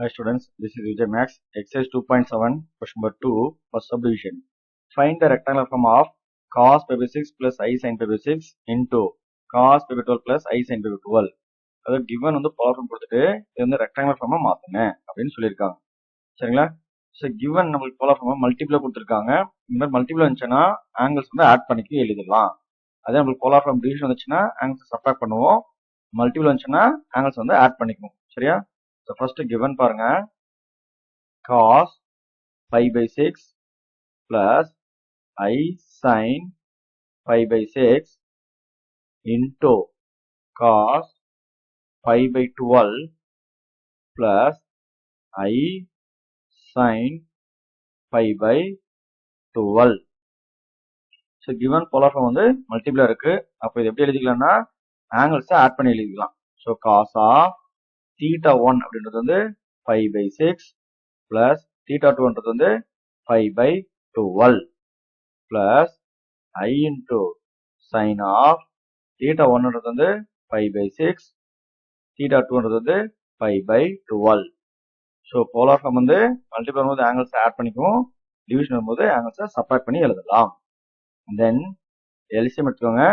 Hi students, this is Vijay Max. Exercise 2.7, question number 2, for subdivision. Find the rectangular form of cos pi by 6 plus I sin pi by 6 into cos pi by 12 plus I sin pi by 12. அதாவது given வந்து power form கொடுத்துட்டு இது வந்து rectangular pharma மாத்துங்க அப்படின்னு சொல்லியிருக்காங்க. சரிங்களா? So given நம்மளுக்கு பவர் ஃபார்மா மல்டிபிளா கொடுத்துருக்காங்க. இந்த மாதிரி மல்டிபிளா இருந்துச்சுன்னா ஆங்கிள்ஸ் வந்து ஆட் பண்ணிக்க எழுதிடலாம். அதே நம்மளுக்கு போலார் ஃபார்ம் டிவிஷன் வந்துச்சுன்னா ஆங்கிள்ஸ் சப்ட்ராக்ட் பண்ணுவோம். மல்டிபிள் வந்துச்சுன்னா ஆங்கிள்ஸ் வந்து ஆட் பண்ணிக்குவோம். சரியா? So first given பாருங்க cos pi by 6 plus I sin pi by 6 into cos pi by 12 plus I sin pi by 12. So given polar form வந்து மல்டிபிளா இருக்கு. அப்ப இது எப்படி எழுதிக்கலாம்னா ஆங்கிள்ஸ் ஆட் பண்ணி எழுதிக்கலாம். So cos of theta 1 அப்படின்றது வந்து pi by 6 plus theta 2 ன்றது வந்து pi by 12 plus I into sin of theta 1 ன்றது வந்து pi by 6 theta 2 ன்றது வந்து pi by 12. So polar form வந்து மல்டிபிள் வரும்போது ஆங்கிள்ஸ் ஆட் பண்ணிக்குவோம், டிவிஷன் வரும்போது ஆங்கிள்ஸை சப்ட்ராக்ட் பண்ணி எழுதலாம். தென் எல்சிஎம் எடுத்துக்கோங்க.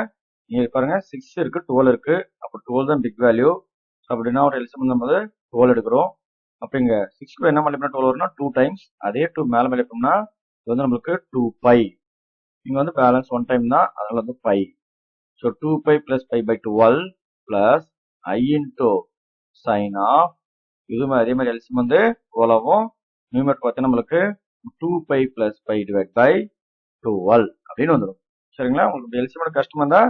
இங்க பாருங்க 6 இருக்கு 12 இருக்கு. அப்போ 12 தான் பிக் வேல்யூ. அப்படின்னா ஒரு எல்சிஎம் பண்ணும்போது 12 எடுக்கிறோம். அப்ப இங்க 6 கூட என்ன மல்டிப்ளை 12 வரும்னா 2 டைம்ஸ். அதே 2 மேல மல்டிப்ளைனா இது வந்து நம்மளுக்கு 2 பை. இங்க வந்து பேலன்ஸ் 1 டைம் தான், அதனால வந்து pi. So 2 pi plus pi pi 12 plus I into sine of இதுவுமே அதே மாதிரி எல்சிஎம் வந்து 12 ஆகும். நியூமரேட்டர் பார்த்தீங்கன்னா நம்மளுக்கு 2 pi plus pi divide by 12 அப்படின்னு வந்துடும். சரிங்களா? உங்களுக்கு எல்சிஎம் கஷ்டமா இருந்தா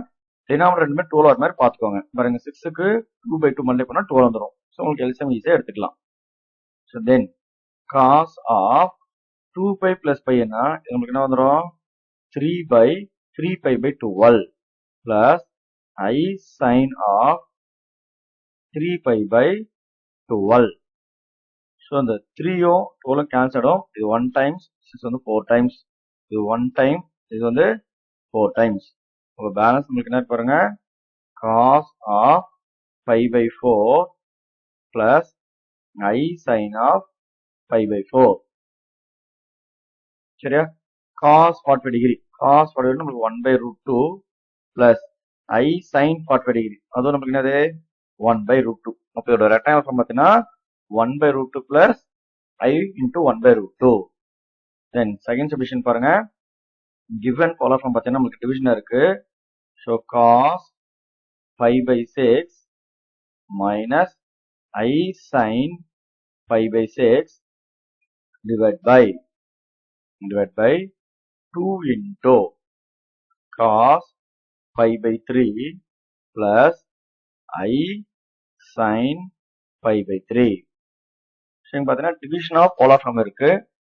டினாமினேட்டர் ரெண்டுமே 12 வர மாதிரி பார்த்துக்கோங்க. பாருங்க 6க்கு 2 பை 2 மல்டிப்ளை பண்ணா 12 வந்துடும். ஸோ உங்களுக்கு எல்சிஎம் ஈஸியாக எடுத்துக்கலாம். So then cos of 2 pi plus pi என்ன நம்மளுக்கு என்ன வந்துடும் 3 pi 3 pi pi 12 plus I sin of 3 pi pi 12. So இந்த 3யும் 12ம் கேன்சல் ஆகும். இது 1 டைம்ஸ், 6 வந்து 4 டைம்ஸ், இது 1 டைம், இது வந்து 4 டைம்ஸ். உங்க பேலன்ஸ் உங்களுக்கு என்ன பாருங்க cos of pi by 4 plus I sin of pi by 4. சரியா? cos 45 degree. cos 45 degree நமக்கு 1 by root 2 plus I sin 45 degree. அதுவும் நமக்கு என்னது 1 by root 2. அப்போ இதோட ரெக்டாங்குலர் ஃபார்ம் பார்த்தீங்கன்னா 1 by root 2 plus I into 1 by root 2. Then second subdivision பாருங்க. given polar form பார்த்தீங்கன்னா நமக்கு டிவிஷன் இருக்கு. So cos pi by 6 minus I sin pi by 6 divide by 2 into cos pi by 3 plus I sin pi by 3. So இங்க பார்த்தீங்கன்னா division of polar form இருக்கு.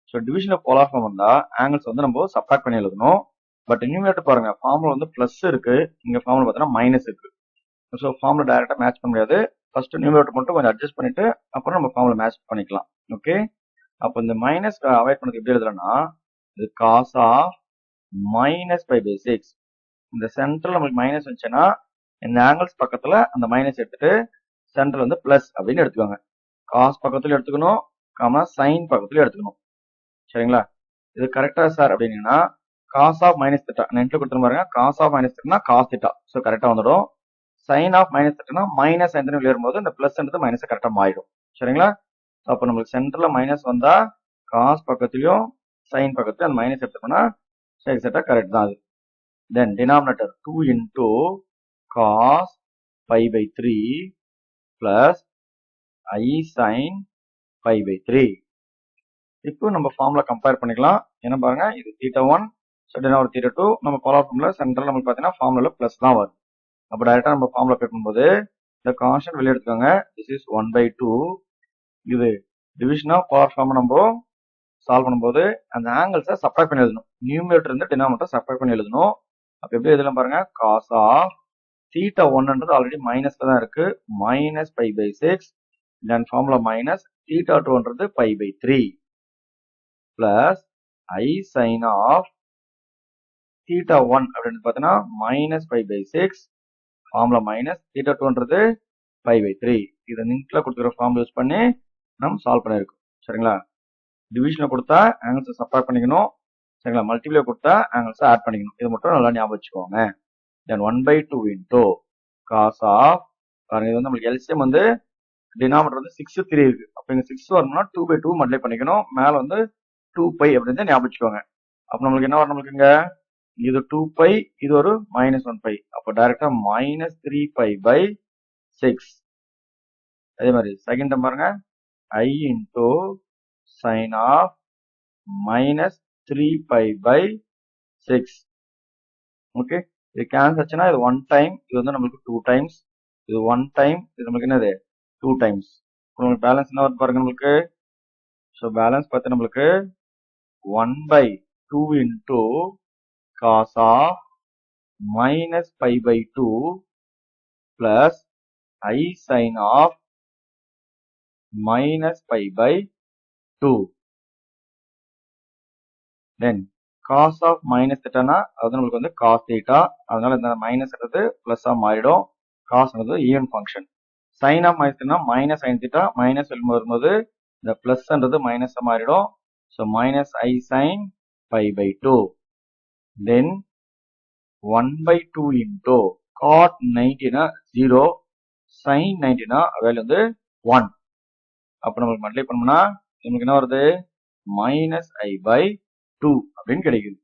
So division of polar form வந்தா angles வந்து நம்ம subtract பண்ணி எழுதணும். But numerator பாருங்க formula வந்து பிளஸ் இருக்கு, இங்க ஃபார்முலா பார்த்தீங்கன்னா மைனஸ் இருக்கு. ஸோ ஃபார்முலா டைரக்டா மேட்ச் பண்ண முடியாது. ஃபர்ஸ்ட் நியூமரேட்டர் மட்டும் கொஞ்சம் அட்ஜஸ்ட் பண்ணிட்டு அப்புறம் நம்ம ஃபார்முலா மேட்ச் பண்ணிக்கலாம். ஓகே, அப்போ இந்த மைனஸ் அவாய்ட் பண்ணதுக்கு எப்படி எழுதுறோம்னா இது cos of minus pi by 6. இந்த சென்டர்ல நமக்கு மைனஸ் வந்துச்சுன்னா இந்த ஆங்கிள்ஸ் பக்கத்துல அந்த மைனஸ் எடுத்துட்டு சென்டர் வந்து பிளஸ் அப்படின்னு எடுத்துக்கோங்க. காஸ் பக்கத்துல எடுத்துக்கணும், சைன் பக்கத்துல எடுத்துக்கணும். சரிங்களா? இது கரெக்டா சார் அப்படின்னா காஸ் ஆஃப் மைனஸ் திட்டா நெட்ல கொடுத்துரு பாருங்க. Cos of minus theta cos theta. So கரெக்டா வந்துடும். Sine of minus theta minus sine விளையாடும்போது இந்த பிளஸ் மைனஸ் கரெக்டா மாறிடும். சரிங்களா? அப்போ நம்மளுக்கு சென்டர்ல மைனஸ் வந்தா காஸ் பக்கத்துலயும் சைன் பக்கத்துலயும் அந்த மைனஸ் எடுத்துக்கோனா எக்ஸாக்டா கரெக்ட் தான் அது. தென் denominator 2 into cos pi by 3 plus I sin pi by 3. இப்போ நம்ம ஃபார்முலா கம்பேர் பண்ணிக்கலாம். என்ன பாருங்க இது theta 1, ஸோ ஒரு theta 2. நம்ம போலார் ஃபார்முலா சென்டர்ல நமக்கு பார்த்தீங்கன்னா ஃபார்முலா பிளஸ் தான் வரும். அப்போ டைரக்டா நம்ம ஃபார்முலா அப்ளை பண்ணும்போது இந்த கான்ஸ்டன்ட் வெளியே எடுத்துக்கோங்க. This is 1 by 2. இது டிவிஷன் ஆஃப் பவர் ஃபார்ம் நம்ம சால்வ் பண்ணும்போது அந்த ஆங்கிள்ஸை சப்ட்ராக்ட் பண்ணி எழுதணும். நியூமரேட்டர் இருந்து டினாமினேட்டர் சப்ட்ராக்ட் பண்ணி எழுதணும். அப்போ எப்படி எழுதலாம் பாருங்க cos ஆஃப் theta 1ன்றது ஆல்ரெடி மைனஸ்ல தான் இருக்கு, minus pi by 6. Then formula minus theta 2ன்றது pi pi 3 plus I sin of theta 1 அப்படின்னு பார்த்தீங்கன்னா minus pi by 6. Formula minus theta 2ன்றது பை பை 3. இதை லிங்க்ல கொடுத்துக்கிற ஃபார்ம் யூஸ் பண்ணி நம்ம சால்வ் பண்ணியிருக்கோம். சரிங்களா? டிவிஷனை கொடுத்தா ஆங்கிள்ஸை சப்ராக்ட் பண்ணிக்கணும். சரிங்களா? மல்டிப்ளை கொடுத்தா ஆங்கிள்ஸை ஆட் பண்ணிக்கணும். இது மட்டும் நல்லா ஞாபகம் வச்சுக்கோங்க. தென் 1/2 இன்டூ காஸ் ஆஃப், பாருங்க இது வந்து நம்மளுக்கு எல்சிஎம் வந்து டினாமினேட்டர் வந்து 6 3 இருக்கு. அப்ப இங்க 6 வரணும்னா 2/2 மல்டிப்ளை பண்ணிக்கணும். மேல வந்து 2π அப்படின்னு ஞாபகம் வச்சுக்கோங்க. அப்ப நம்மளுக்கு என்ன வரும்? நம்மளுக்கு இங்க இது 2π, இது ஒரு -1π. அப்ப டைரக்டா -3π/6. அதே மாதிரி செகண்ட் டேர்ம் பாருங்க, I into sine of -3π/6. Okay, இது கேன்சல் ஆச்சுன்னா இது 1 டைம், இது வந்து நம்மளுக்கு 2 டைம்ஸ், இது 1 டைம், இது நம்மளுக்கு என்னது 2 டைம்ஸ். உங்களுக்கு பேலன்ஸ் என்ன வருது பாருங்க நம்மளுக்கு. ஸோ பேலன்ஸ் பார்த்து நம்மளுக்கு 1/2 into cos of -π/2 plus I sine of -π/2. Then cos of minus தீட்டானா அது நம்மளுக்கு வந்து காஸ் தீட்டா, அதனால இந்த மைனஸ் பிளஸ் மாறிடும். Cos even function. Sine of minus theta minus sine theta, minus வரும்போது இந்த பிளஸ்ன்றது மைனஸ் மாறிடும். So -I sin π/2. Then 1/2 into cot 90னா 0, சைன் 90னா வேல்யூ வந்து 1. அப்ப நம்மளுக்கு மல்டிப்ளை பண்ணோம்னா நமக்கு என்ன வருது? -I/2 அப்படின்னு கிடைக்குது.